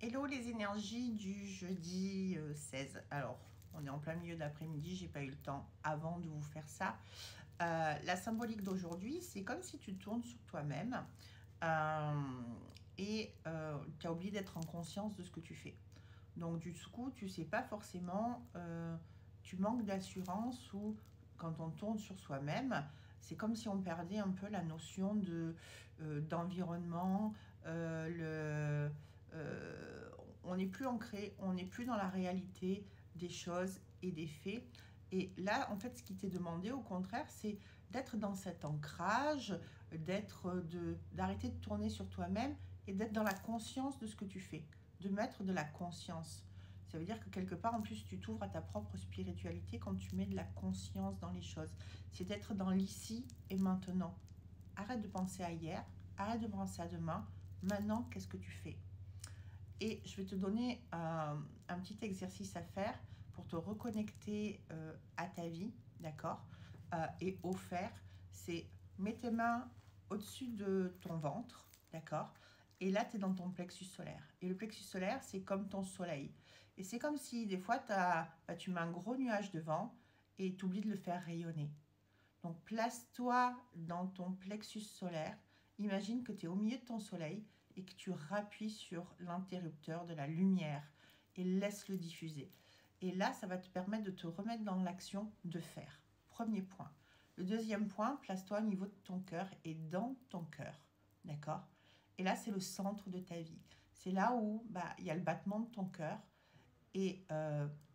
Hello les énergies du jeudi 16. Alors, on est en plein milieu d'après-midi, j'ai pas eu le temps avant de vous faire ça. La symbolique d'aujourd'hui, c'est comme si tu tournes sur toi-même et tu as oublié d'être en conscience de ce que tu fais. Donc du coup, tu sais pas forcément, tu manques d'assurance ou quand on tourne sur soi-même, c'est comme si on perdait un peu la notion d'environnement, on n'est plus ancré, on n'est plus dans la réalité des choses et des faits. Et là, en fait, ce qui t'est demandé, au contraire, c'est d'être dans cet ancrage, d'arrêter de tourner sur toi-même et d'être dans la conscience de ce que tu fais, de mettre de la conscience. Ça veut dire que quelque part, en plus, tu t'ouvres à ta propre spiritualité quand tu mets de la conscience dans les choses. C'est d'être dans l'ici et maintenant. Arrête de penser à hier, arrête de penser à demain. Maintenant, qu'est-ce que tu fais? Et je vais te donner un petit exercice à faire pour te reconnecter à ta vie, d'accord? Et au faire, c'est mets tes mains au-dessus de ton ventre, d'accord? Et là, tu es dans ton plexus solaire. Et le plexus solaire, c'est comme ton soleil. Et c'est comme si des fois, tu mets un gros nuage devant et tu oublies de le faire rayonner. Donc, place-toi dans ton plexus solaire. Imagine que tu es au milieu de ton soleil et que tu rappuies sur l'interrupteur de la lumière et laisse-le diffuser. Et là, ça va te permettre de te remettre dans l'action de faire. Premier point. Le deuxième point, place-toi au niveau de ton cœur et dans ton cœur. D'accord? Et là, c'est le centre de ta vie. C'est là où il y a le battement de ton cœur. Et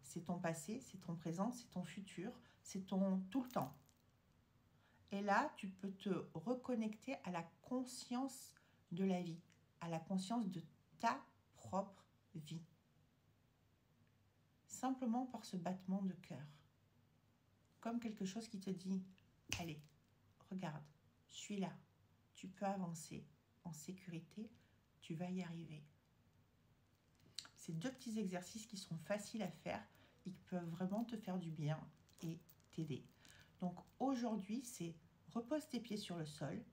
c'est ton passé, c'est ton présent, c'est ton futur, c'est ton tout le temps. Et là, tu peux te reconnecter à la conscience de la vie, à la conscience de ta propre vie. Simplement par ce battement de cœur. Comme quelque chose qui te dit, allez, regarde, je suis là. Tu peux avancer en sécurité, tu vas y arriver. C'est deux petits exercices qui sont faciles à faire et qui peuvent vraiment te faire du bien et t'aider. Donc aujourd'hui, c'est repose tes pieds sur le sol,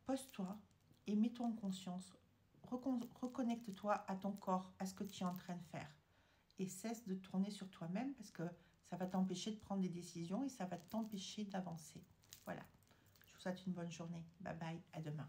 pose-toi et mets-toi en conscience. Reconnecte-toi à ton corps, à ce que tu es en train de faire. Et cesse de tourner sur toi-même parce que ça va t'empêcher de prendre des décisions et ça va t'empêcher d'avancer. Voilà. Je vous souhaite une bonne journée. Bye bye, à demain.